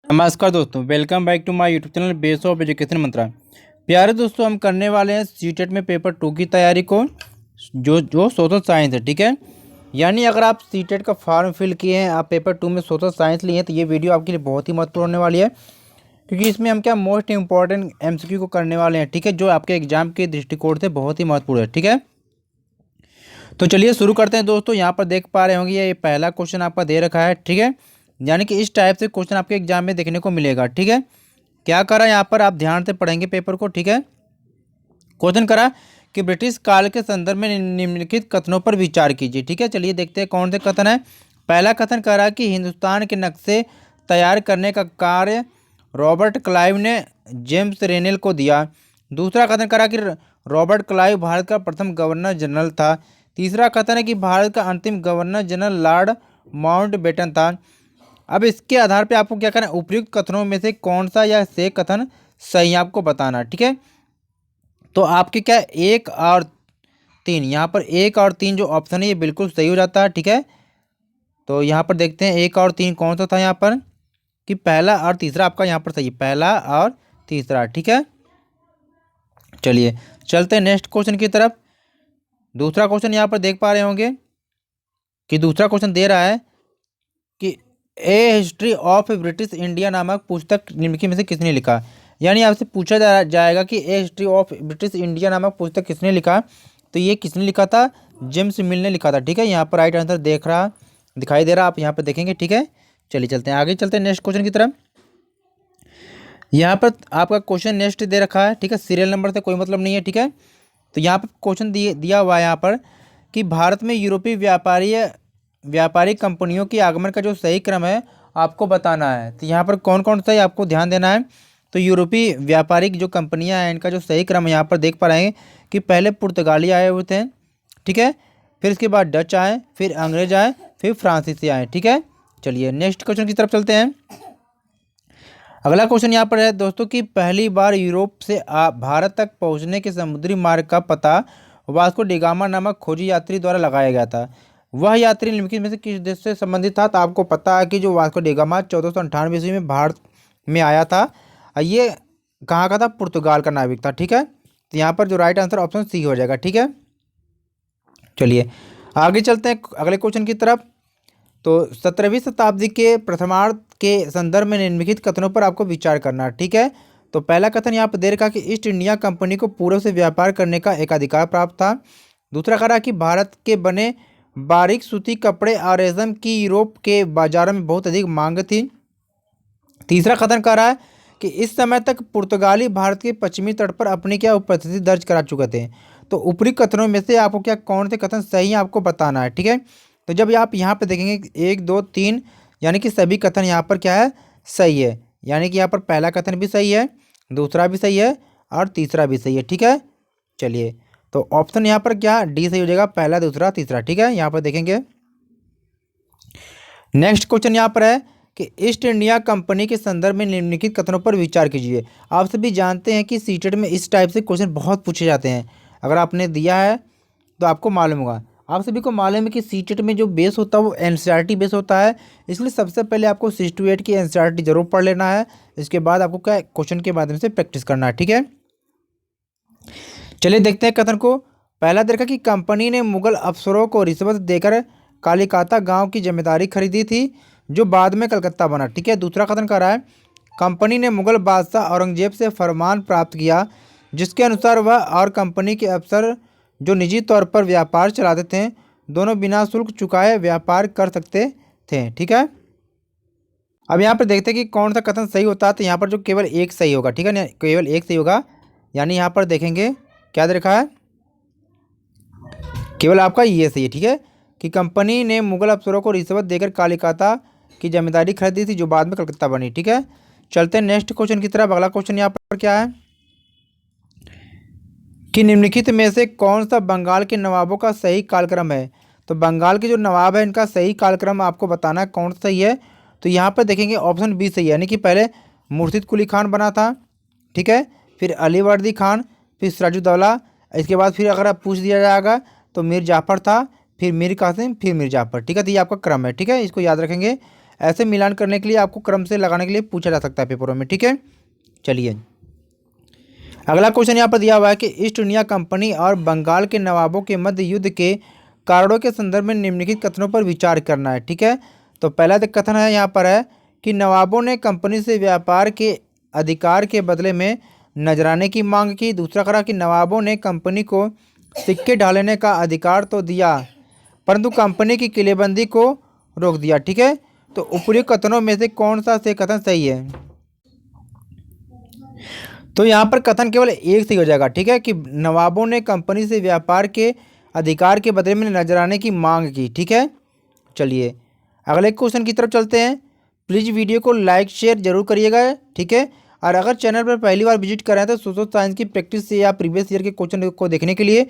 नमस्कार दोस्तों, welcome back to my YouTube channel base of education Mantra. प्यारे दोस्तों, हम करने वाले हैं सीटेट में पेपर 2 की तैयारी को, जो सोशल साइंस है। ठीक है, यानी अगर आप सीटेट का फॉर्म फिल किए हैं, आप पेपर 2 में सोशल साइंस लिए हैं, तो ये वीडियो आपके लिए बहुत ही महत्वपूर्ण होने वाली है, क्योंकि इसमें हम क्या मोस्ट इंपॉर्टेंट एमसीक्यू को करने वाले हैं। ठीक है, जो आपके एग्जाम के दृष्टिकोण से बहुत ही महत्वपूर्ण है। ठीक है, तो चलिए शुरू करते हैं दोस्तों। यहाँ पर देख पा रहे होंगे, ये पहला क्वेश्चन आपका दे रखा है। ठीक है, यानी कि इस टाइप से क्वेश्चन आपके एग्जाम में देखने को मिलेगा। ठीक है, क्या करा यहाँ पर, आप ध्यान से पढ़ेंगे पेपर को। ठीक है, क्वेश्चन करा कि ब्रिटिश काल के संदर्भ में निम्नलिखित कथनों पर विचार कीजिए। ठीक है, चलिए देखते हैं कौन से कथन है। पहला कथन करा कि हिंदुस्तान के नक्शे तैयार करने का कार्य रॉबर्ट क्लाइव ने जेम्स रेनेल को दिया। दूसरा कथन करा कि रॉबर्ट क्लाइव भारत का प्रथम गवर्नर जनरल था। तीसरा कथन है कि भारत का अंतिम गवर्नर जनरल लॉर्ड माउंटबेटन था। अब इसके आधार पे आपको क्या करना है, उपयुक्त कथनों में से कौन सा या से कथन सही आपको बताना। ठीक है, तो आपके क्या एक और तीन, यहाँ पर एक और तीन जो ऑप्शन है ये बिल्कुल सही हो जाता है। ठीक है, तो यहाँ पर देखते हैं एक और तीन कौन सा था यहाँ पर, कि पहला और तीसरा आपका यहाँ पर सही, पहला और तीसरा। ठीक है, चलिए चलते हैं नेक्स्ट क्वेश्चन की तरफ। दूसरा क्वेश्चन यहाँ पर देख पा रहे होंगे कि दूसरा क्वेश्चन दे रहा है कि ए हिस्ट्री ऑफ ब्रिटिश इंडिया नामक पुस्तक निम्नलिखित में से किसने लिखा। यानी आपसे पूछा जाएगा कि ए हिस्ट्री ऑफ ब्रिटिश इंडिया नामक पुस्तक किसने लिखा, तो ये किसने लिखा था, जेम्स मिल ने लिखा था। ठीक है, यहाँ पर राइट आंसर दिखाई दे रहा, आप यहाँ पर देखेंगे। ठीक है, चलिए चलते हैं आगे, चलते हैं नेक्स्ट क्वेश्चन की तरफ। यहाँ पर आपका क्वेश्चन नेक्स्ट दे रखा है। ठीक है, सीरियल नंबर से कोई मतलब नहीं है। ठीक है, तो यहाँ पर क्वेश्चन दिया हुआ है यहाँ पर कि भारत में यूरोपीय व्यापारिक कंपनियों के आगमन का जो सही क्रम है आपको बताना है। तो यहाँ पर कौन कौन सा है आपको ध्यान देना है। तो यूरोपीय व्यापारिक जो कंपनियां हैं इनका जो सही क्रम है यहाँ पर देख पा रहे हैं कि पहले पुर्तगाली आए हुए थे। ठीक है, फिर इसके बाद डच आए, फिर अंग्रेज आए, फिर फ्रांसीसी आए। ठीक है, चलिए नेक्स्ट क्वेश्चन की तरफ चलते हैं। अगला क्वेश्चन यहाँ पर है दोस्तों कि पहली बार यूरोप से भारत तक पहुँचने के समुद्री मार्ग का पता वास्को डिगामा नामक खोजी यात्री द्वारा लगाया गया था। वह यात्री निम्नलिखित में से किस देश से संबंधित था। तो आपको पता है कि जो वास्को डिगामा 1498 ईस्वी में भारत में आया था, ये कहाँ का था, पुर्तगाल का नाविक था। ठीक है, तो यहाँ पर जो राइट आंसर ऑप्शन सी हो जाएगा। ठीक है, चलिए आगे चलते हैं अगले क्वेश्चन की तरफ। तो 17वीं शताब्दी के प्रथमार्ध के संदर्भ में निम्नलिखित कथनों पर आपको विचार करना। ठीक है, तो पहला कथन यहाँ पर दे रखा कि ईस्ट इंडिया कंपनी को पूर्व से व्यापार करने का एक अधिकार प्राप्त था। दूसरा कह रहा कि भारत के बने बारीक सूती कपड़े और रेशम की यूरोप के बाजारों में बहुत अधिक मांग थी। तीसरा कथन कह रहा है कि इस समय तक पुर्तगाली भारत के पश्चिमी तट पर अपनी क्या उपस्थिति दर्ज करा चुके थे। तो ऊपरी कथनों में से आपको क्या कौन से कथन सही है आपको बताना है। ठीक है, तो जब आप यहाँ पे देखेंगे 1 2 3, यानी कि सभी कथन यहाँ पर क्या है, सही है। यानी कि यहाँ पर पहला कथन भी सही है, दूसरा भी सही है और तीसरा भी सही है। ठीक है, चलिए तो ऑप्शन यहाँ पर क्या डी सही हो जाएगा, पहला दूसरा तीसरा। ठीक है, यहाँ पर देखेंगे नेक्स्ट क्वेश्चन यहाँ पर है कि ईस्ट इंडिया कंपनी के संदर्भ में निम्नलिखित कथनों पर विचार कीजिए। आप सभी जानते हैं कि सीटेट में इस टाइप से क्वेश्चन बहुत पूछे जाते हैं। अगर आपने दिया है तो आपको मालूम होगा, आप सभी को मालूम है कि सीटेट में जो बेस होता है वो एनसीईआरटी बेस होता है। इसलिए सबसे पहले आपको 6 to 8 की एनसीईआरटी जरूर पढ़ लेना है। इसके बाद आपको क्या क्वेश्चन के माध्यम से प्रैक्टिस करना है। ठीक है, चलिए देखते हैं कथन को। पहला देखा कि कंपनी ने मुगल अफसरों को रिश्वत देकर कालिकाता गांव की जिम्मेदारी खरीदी थी, जो बाद में कलकत्ता बना। ठीक है, दूसरा कथन कर रहा है कंपनी ने मुगल बादशाह औरंगजेब से फरमान प्राप्त किया, जिसके अनुसार वह और कंपनी के अफसर जो निजी तौर पर व्यापार चलाते थे, दोनों बिना शुल्क चुकाए व्यापार कर सकते थे। ठीक है, अब यहाँ पर देखते हैं कि कौन सा कथन सही होता है। तो यहाँ पर जो केवल एक सही होगा। ठीक है ना, केवल एक सही होगा। यानी यहाँ पर देखेंगे क्या दे रखा है, केवल आपका ये सही है। ठीक है, कि कंपनी ने मुगल अफसरों को रिश्वत देकर कालिकाता की जमींदारी खरीदी थी, जो बाद में कलकत्ता बनी। ठीक है, चलते हैं नेक्स्ट क्वेश्चन की तरफ। अगला क्वेश्चन यहाँ पर क्या है कि निम्नलिखित में से कौन सा बंगाल के नवाबों का सही कालक्रम है। तो बंगाल के जो नवाब है इनका सही कालक्रम आपको बताना है कौन सा सही है। तो यहाँ पर देखेंगे ऑप्शन बी सही है, यानी कि पहले मुर्शिद कुली खान बना था। ठीक है, फिर अलीवर्दी खान, फिर सिराजुद्दौला, इसके बाद फिर अगर आप पूछ दिया जाएगा तो मीर जाफ़र था, फिर मीर कासिम, फिर मीर जाफ़र। ठीक है, तो ये आपका क्रम है। ठीक है, इसको याद रखेंगे। ऐसे मिलान करने के लिए आपको क्रम से लगाने के लिए पूछा जा सकता है पेपरों में, ठीक है। चलिए अगला क्वेश्चन यहाँ पर दिया हुआ है कि ईस्ट इंडिया कंपनी और बंगाल के नवाबों के मध्य युद्ध के कारणों के संदर्भ में निम्नलिखित कथनों पर विचार करना है, ठीक है। तो पहला कथन है यहाँ पर है कि नवाबों ने कंपनी से व्यापार के अधिकार के बदले में नजराने की मांग की। दूसरा कहा कि नवाबों ने कंपनी को सिक्के ढालने का अधिकार तो दिया परंतु कंपनी की किलेबंदी को रोक दिया, ठीक है। तो उपयुक्त कथनों में से कौन सा से कथन सही है? तो यहाँ पर कथन केवल एक सही हो जाएगा, ठीक है, कि नवाबों ने कंपनी से व्यापार के अधिकार के बदले में नजराने की मांग की, ठीक है। चलिए अगले क्वेश्चन की तरफ चलते हैं। प्लीज़ वीडियो को लाइक शेयर जरूर करिएगा, ठीक है। और अगर चैनल पर पहली बार विजिट कर रहे हैं तो सोशल साइंस की प्रैक्टिस से या प्रीवियस ईयर के क्वेश्चन को देखने के लिए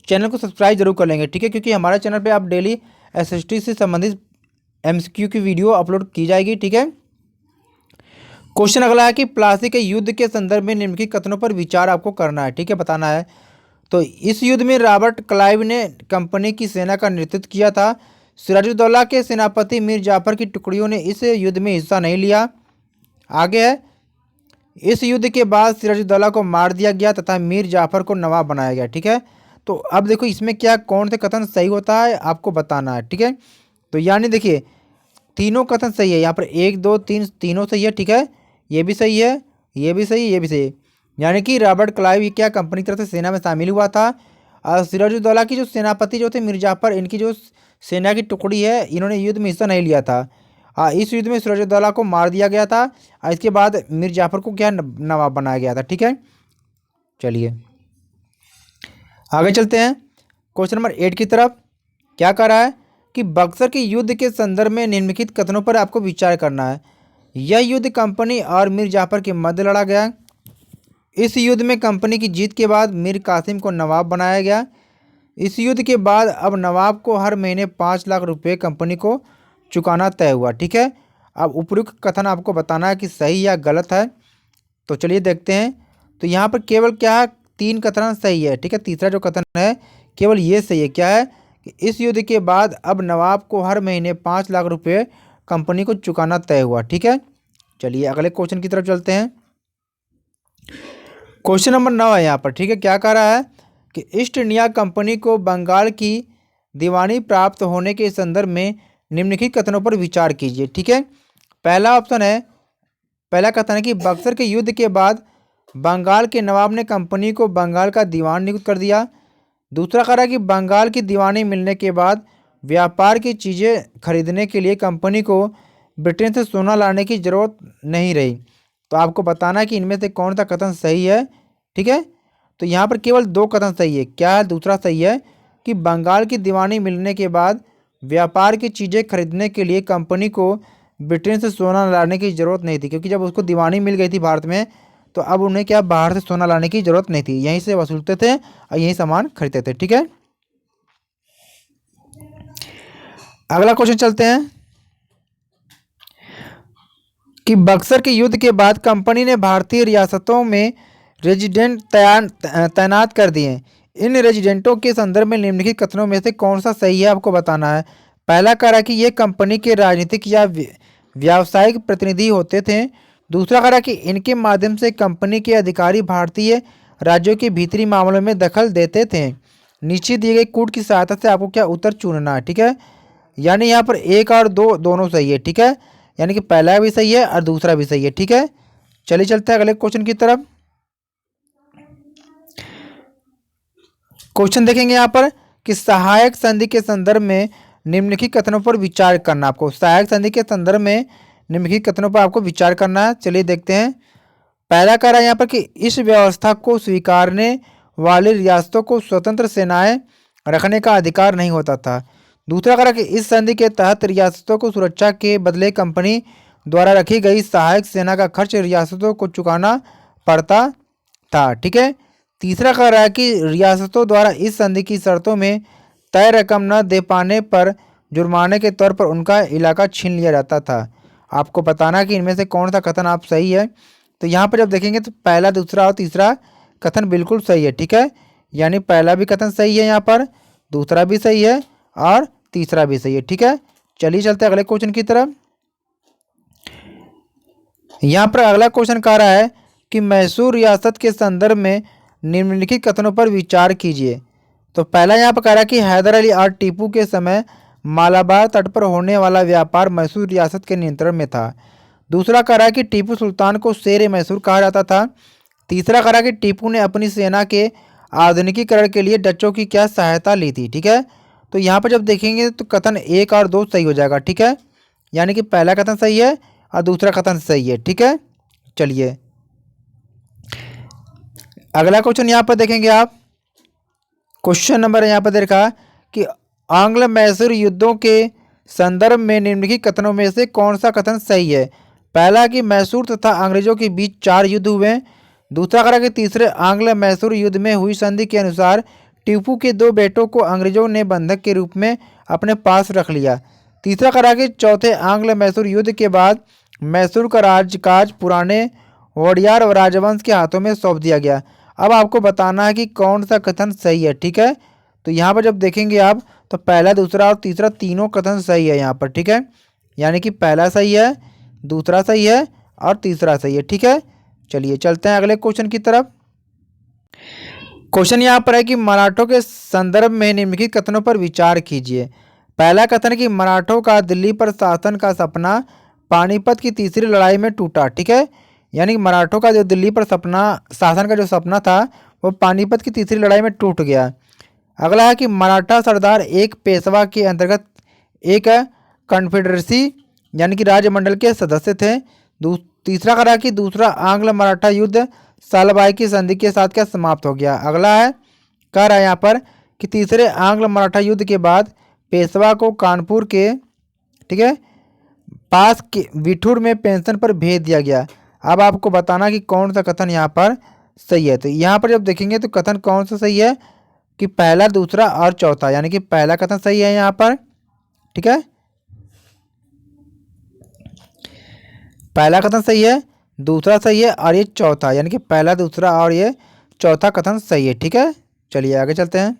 चैनल को सब्सक्राइब जरूर कर लेंगे, ठीक है, क्योंकि हमारे चैनल पे आप डेली एसएसटी से संबंधित एमसीक्यू की वीडियो अपलोड की जाएगी, ठीक है। क्वेश्चन अगला है कि प्लासी के युद्ध के संदर्भ में निम्नलिखित कथनों पर विचार आपको करना है, ठीक है, बताना है। तो इस युद्ध में रॉबर्ट क्लाइव ने कंपनी की सेना का नेतृत्व किया था। सिराजुद्दौला के सेनापति मीर जाफर की टुकड़ियों ने इस युद्ध में हिस्सा नहीं लिया। आगे है, इस युद्ध के बाद सिराजुद्दौला को मार दिया गया तथा मीर जाफर को नवाब बनाया गया, ठीक है। तो अब देखो इसमें क्या कौन से कथन सही होता है आपको बताना है, ठीक है। तो यानी देखिए तीनों कथन सही है, यहाँ पर 1 2 3 तीनों सही है, ठीक है। ये भी सही है, ये भी सही, ये भी सही है। यानी कि रॉबर्ट क्लाइव ये क्या कंपनी की तरफ से सेना में शामिल हुआ था। और सिराजुद्दौला की जो सेनापति जो थे मीर जाफर, इनकी जो सेना की टुकड़ी है, इन्होंने युद्ध में हिस्सा नहीं लिया था। इस युद्ध में सिराजुद्दौला को मार दिया गया था और इसके बाद मीर जाफर को क्या नवाब बनाया गया था, ठीक है। चलिए आगे चलते हैं क्वेश्चन नंबर 8 की तरफ। क्या कह रहा है कि बक्सर के युद्ध के संदर्भ में निम्नलिखित कथनों पर आपको विचार करना है। यह युद्ध कंपनी और मीर जाफर के मध्य लड़ा गया। इस युद्ध में कंपनी की जीत के बाद मीर कासिम को नवाब बनाया गया। इस युद्ध के बाद अब नवाब को हर महीने 5 लाख रुपए कंपनी को चुकाना तय हुआ, ठीक है। अब उपयुक्त कथन आपको बताना है कि सही या गलत है। तो चलिए देखते हैं। तो यहाँ पर केवल क्या है, 3 कथन सही है, ठीक है। तीसरा जो कथन है केवल ये सही है, क्या है कि इस युद्ध के बाद अब नवाब को हर महीने 5 लाख रुपए कंपनी को चुकाना तय हुआ, ठीक है। चलिए अगले क्वेश्चन की तरफ चलते हैं। क्वेश्चन नंबर 9 है यहाँ पर, ठीक है। क्या कह रहा है कि ईस्ट इंडिया कंपनी को बंगाल की दीवानी प्राप्त होने के संदर्भ में निम्नलिखित कथनों पर विचार कीजिए, ठीक है। पहला ऑप्शन है, पहला कथन है कि बक्सर के युद्ध के बाद बंगाल के नवाब ने कंपनी को बंगाल का दीवान नियुक्त कर दिया। दूसरा कह रहा है कि बंगाल की दीवानी मिलने के बाद व्यापार की चीज़ें खरीदने के लिए कंपनी को ब्रिटेन से सोना लाने की ज़रूरत नहीं रही। तो आपको बताना है कि इनमें से कौन सा कथन सही है, ठीक है। तो यहाँ पर केवल 2 कथन सही है। क्या है दूसरा सही है कि बंगाल की दीवानी मिलने के बाद व्यापार की चीज़ें खरीदने के लिए कंपनी को ब्रिटेन से सोना लाने की ज़रूरत नहीं थी, क्योंकि जब उसको दीवानी मिल गई थी भारत में तो अब उन्हें क्या बाहर से सोना लाने की ज़रूरत नहीं थी, यहीं से वसूलते थे और यहीं सामान खरीदते थे, ठीक है। अगला क्वेश्चन चलते हैं कि बक्सर के युद्ध के बाद कंपनी ने भारतीय रियासतों में रेजिडेंट तैनात कर दिए। इन रेजिडेंटों के संदर्भ में निम्नलिखित कथनों में से कौन सा सही है आपको बताना है। पहला कह रहा है कि ये कंपनी के राजनीतिक या व्यावसायिक प्रतिनिधि होते थे। दूसरा कह रहा है कि इनके माध्यम से कंपनी के अधिकारी भारतीय राज्यों के भीतरी मामलों में दखल देते थे। नीचे दिए गए कूट की सहायता से आपको क्या उत्तर चुनना है, ठीक है। यानी यहाँ पर 1 और 2 दोनों सही है, ठीक है। यानी कि पहला भी सही है और दूसरा भी सही है, ठीक है। चलिए चलते हैं अगले क्वेश्चन की तरफ। क्वेश्चन देखेंगे यहाँ पर कि सहायक संधि के संदर्भ में निम्नलिखित कथनों पर विचार करना। आपको सहायक संधि के संदर्भ में निम्नलिखित कथनों पर आपको विचार करना है। चलिए देखते हैं। पहला कह रहा है यहाँ पर कि इस व्यवस्था को स्वीकारने वाली रियासतों को स्वतंत्र सेनाएं रखने का अधिकार नहीं होता था। दूसरा कह रहा है कि इस संधि के तहत रियासतों को सुरक्षा के बदले कंपनी द्वारा रखी गई सहायक सेना का खर्च रियासतों को चुकाना पड़ता था, ठीक है। तीसरा कह रहा है कि रियासतों द्वारा इस संधि की शर्तों में तय रकम न दे पाने पर जुर्माने के तौर पर उनका इलाका छीन लिया जाता था। आपको बताना कि इनमें से कौन सा कथन आप सही है। तो यहाँ पर जब देखेंगे तो पहला, दूसरा और तीसरा कथन बिल्कुल सही है, ठीक है। यानी पहला भी कथन सही है, यहाँ पर दूसरा भी सही है और तीसरा भी सही है, ठीक है। चलिए चलते हैं अगले क्वेश्चन की तरफ। यहाँ पर अगला क्वेश्चन कह रहा है कि मैसूर रियासत के संदर्भ में निम्नलिखित कथनों पर विचार कीजिए। तो पहला यहाँ पर कह रहा है कि हैदर अली और टीपू के समय मालाबार तट पर होने वाला व्यापार मैसूर रियासत के नियंत्रण में था। दूसरा कह रहा है कि टीपू सुल्तान को शेर मैसूर कहा जाता था। तीसरा कह रहा है कि टीपू ने अपनी सेना के आधुनिकीकरण के लिए डचों की क्या सहायता ली थी। ठीक है, तो यहाँ पर जब देखेंगे तो कथन 1 और 2 सही हो जाएगा। ठीक है, यानी कि पहला कथन सही है और दूसरा कथन सही है। ठीक है, चलिए अगला क्वेश्चन यहाँ पर देखेंगे आप। क्वेश्चन नंबर यहाँ पर देखा कि आंग्ल मैसूर युद्धों के संदर्भ में निम्नलिखित कथनों में से कौन सा कथन सही है। पहला कि मैसूर तथा अंग्रेजों के बीच 4 युद्ध हुए। दूसरा करा कि तीसरे आंग्ल मैसूर युद्ध में हुई संधि के अनुसार टीपू के 2 बेटों को अंग्रेजों ने बंधक के रूप में अपने पास रख लिया। तीसरा करा कि चौथे आंग्ल मैसूर युद्ध के बाद मैसूर का राजकाज पुराने वोडियार और राजवंश के हाथों में सौंप दिया गया। अब आपको बताना है कि कौन सा कथन सही है। ठीक है, तो यहाँ पर जब देखेंगे आप तो पहला, दूसरा और तीसरा तीनों कथन सही है यहाँ पर। ठीक है, यानी कि पहला सही है, दूसरा सही है और तीसरा सही है। ठीक है, चलिए चलते हैं अगले क्वेश्चन की तरफ। क्वेश्चन यहाँ पर है कि मराठों के संदर्भ में निम्नलिखित कथनों पर विचार कीजिए। पहला कथन कि मराठों का दिल्ली पर शासन का सपना पानीपत की तीसरी लड़ाई में टूटा। ठीक है, यानी कि मराठों का जो दिल्ली पर शासन का जो सपना था वो पानीपत की तीसरी लड़ाई में टूट गया। अगला है कि मराठा सरदार एक पेशवा के अंतर्गत एक कॉन्फेडरेसी यानी कि राजमंडल के सदस्य थे। तीसरा करा कि दूसरा आंग्ल मराठा युद्ध सालबाई की संधि के साथ क्या समाप्त हो गया। अगला है कह रहा है यहाँ पर कि तीसरे आंग्ल मराठा युद्ध के बाद पेशवा को कानपुर के ठीक है पास के विठूर में पेंशन पर भेज दिया गया। अब आपको बताना कि कौन सा कथन यहाँ पर सही है। तो यहाँ पर जब देखेंगे तो कथन कौन सा सही है कि पहला, दूसरा और चौथा, यानी कि पहला कथन सही है यहाँ पर। ठीक है, पहला कथन सही है, दूसरा सही है और ये चौथा, यानी कि पहला, दूसरा और ये चौथा कथन सही है। ठीक है, चलिए आगे चलते हैं।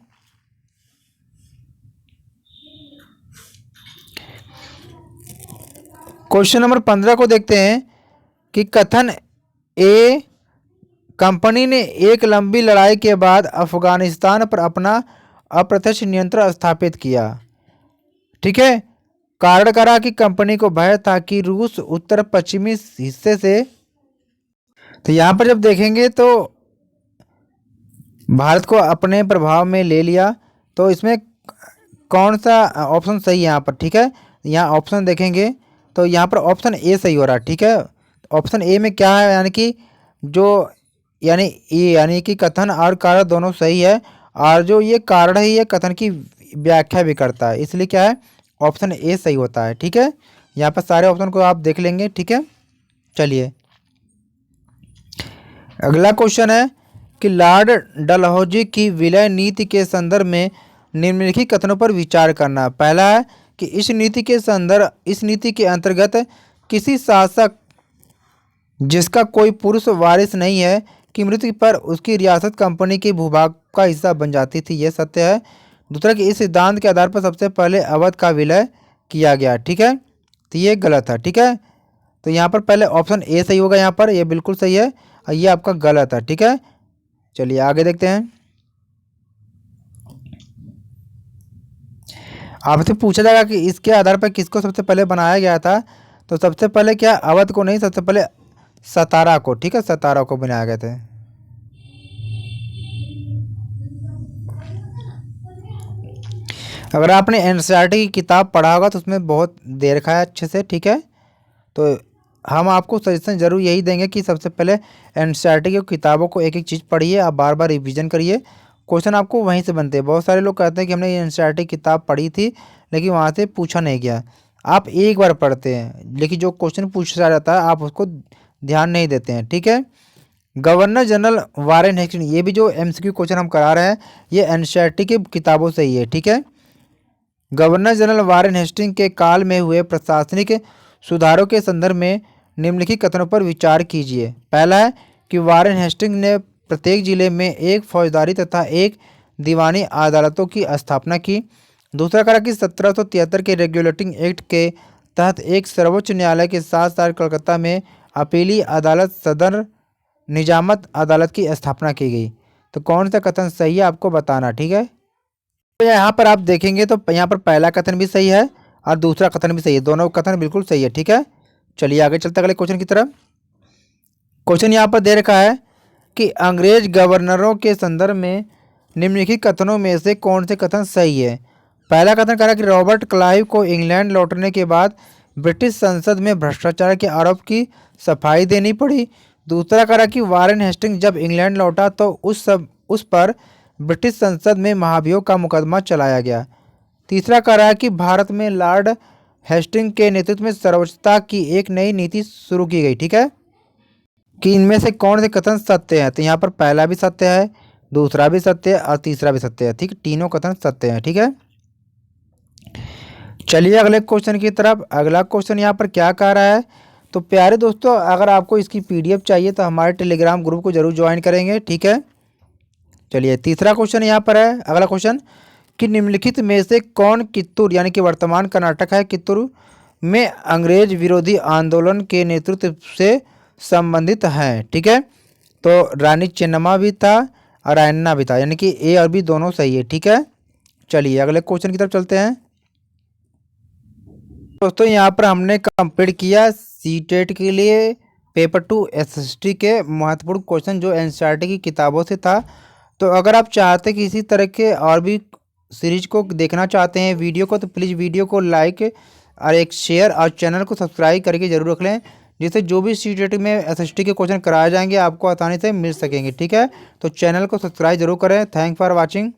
क्वेश्चन नंबर 15 को देखते हैं कि कथन ए, कंपनी ने एक लंबी लड़ाई के बाद अफगानिस्तान पर अपना अप्रत्यक्ष नियंत्रण स्थापित किया। ठीक है, कारण करा कि कंपनी को भय था कि रूस उत्तर पश्चिमी हिस्से से, तो यहाँ पर जब देखेंगे तो भारत को अपने प्रभाव में ले लिया। तो इसमें कौन सा ऑप्शन सही है यहाँ पर। ठीक है, यहाँ ऑप्शन देखेंगे तो यहाँ पर ऑप्शन ए सही हो रहा है। ठीक है, ऑप्शन ए में क्या है, यानी कि जो यानी ए यानी कि कथन और कारण दोनों सही है और जो ये कारण है ये कथन की व्याख्या भी करता है, इसलिए क्या है ऑप्शन ए सही होता है। ठीक है, यहाँ पर सारे ऑप्शन को आप देख लेंगे। ठीक है, चलिए अगला क्वेश्चन है कि लॉर्ड डलहौजी की विलय नीति के संदर्भ में निम्नलिखित कथनों पर विचार करना। पहला है कि इस नीति के अंतर्गत किसी शासक जिसका कोई पुरुष वारिस नहीं है की मृत्यु पर उसकी रियासत कंपनी के भूभाग का हिस्सा बन जाती थी, यह सत्य है। दूसरा कि इस सिद्धांत के आधार पर सबसे पहले अवध का विलय किया गया। ठीक है, तो ये गलत है। ठीक है, तो यहाँ पर पहले ऑप्शन ए सही होगा, यहाँ पर ये बिल्कुल सही है और ये आपका गलत है। ठीक है, चलिए आगे देखते हैं। आपसे पूछा जाएगा कि इसके आधार पर किसको सबसे पहले बनाया गया था, तो सबसे पहले क्या अवध को नहीं, सबसे पहले सतारा को। ठीक है, सतारा को बनाया गया था। अगर आपने एनसीईआरटी की किताब पढ़ा होगा तो उसमें बहुत दे रखा है अच्छे से। ठीक है, तो हम आपको सजेशन जरूर यही देंगे कि सबसे पहले एनसीईआरटी की किताबों को एक एक चीज़ पढ़िए, आप बार बार रिवीजन करिए, क्वेश्चन आपको वहीं से बनते हैं। बहुत सारे लोग कहते हैं कि हमने एनसीईआरटी किताब पढ़ी थी लेकिन वहाँ से पूछा नहीं गया। आप एक बार पढ़ते हैं लेकिन जो क्वेश्चन पूछा जाता है आप उसको ध्यान नहीं देते हैं। ठीक है, गवर्नर जनरल वारेन हेस्टिंग्स, ये भी जो एमसीक्यू क्वेश्चन हम करा रहे हैं ये एनसीईआरटी की किताबों से ही है। ठीक है, गवर्नर जनरल वारेन हेस्टिंग्स के काल में हुए प्रशासनिक सुधारों के संदर्भ में निम्नलिखित कथनों पर विचार कीजिए। पहला है कि वारेन हेस्टिंग्स ने प्रत्येक जिले में एक फौजदारी तथा एक दीवानी अदालतों की स्थापना की। दूसरा करा कि 1773 के रेगुलेटिंग एक्ट के तहत एक सर्वोच्च न्यायालय के साथ साथ कलकत्ता में अपीली अदालत सदर निजामत अदालत की स्थापना की गई। तो कौन सा कथन सही है आपको बताना, ठीक है। तो यहाँ पर आप देखेंगे तो यहाँ पर पहला कथन भी सही है और दूसरा कथन भी सही है, दोनों कथन बिल्कुल सही है, ठीक है। चलिए आगे चलते अगले क्वेश्चन की तरफ। क्वेश्चन यहाँ पर दे रखा है कि अंग्रेज गवर्नरों के संदर्भ में निम्नलिखित कथनों में से कौन से कथन सही है। पहला कथन कह रहा है कि रॉबर्ट क्लाइव को इंग्लैंड लौटने के बाद ब्रिटिश संसद में भ्रष्टाचार के आरोप की सफाई देनी पड़ी। दूसरा कह रहा है कि वारेन हेस्टिंग्स जब इंग्लैंड लौटा तो उस पर ब्रिटिश संसद में महाभियोग का मुकदमा चलाया गया। तीसरा कह रहा है कि भारत में लॉर्ड हेस्टिंग के नेतृत्व में सर्वोच्चता की एक नई नीति शुरू की गई, ठीक है। कि इनमें से कौन से कथन सत्य हैं। तो यहाँ पर पहला भी सत्य है, दूसरा भी सत्य है और तीसरा भी सत्य है, ठीक। तीनों कथन सत्य हैं, ठीक है। चलिए अगले क्वेश्चन की तरफ। अगला क्वेश्चन यहाँ पर क्या कह रहा है। तो प्यारे दोस्तों, अगर आपको इसकी पीडीएफ चाहिए तो हमारे टेलीग्राम ग्रुप को जरूर ज्वाइन करेंगे, ठीक है। चलिए तीसरा क्वेश्चन यहाँ पर है। अगला क्वेश्चन कि निम्नलिखित में से कौन कित्तूर यानी कि वर्तमान कर्नाटक है कित्तूर में अंग्रेज विरोधी आंदोलन के नेतृत्व से संबंधित है, ठीक है। तो रानी चेन्नम्मा भी था और रायन्ना भी था, यानी कि ए और बी दोनों सही है, ठीक है। चलिए अगले क्वेश्चन की तरफ चलते हैं। दोस्तों यहाँ पर हमने कंप्लीट किया सीटेट के लिए पेपर 2 एसएसटी के महत्वपूर्ण क्वेश्चन जो एनसीईआरटी की किताबों से था। तो अगर आप चाहते कि इसी तरह के और भी सीरीज को देखना चाहते हैं वीडियो को, तो प्लीज़ वीडियो को लाइक और एक शेयर और चैनल को सब्सक्राइब करके जरूर रख लें, जिससे जो भी सीटेट में एसएसटी के क्वेश्चन कराए जाएंगे आपको आसानी से मिल सकेंगे, ठीक है। तो चैनल को सब्सक्राइब जरूर करें। Thank for watching.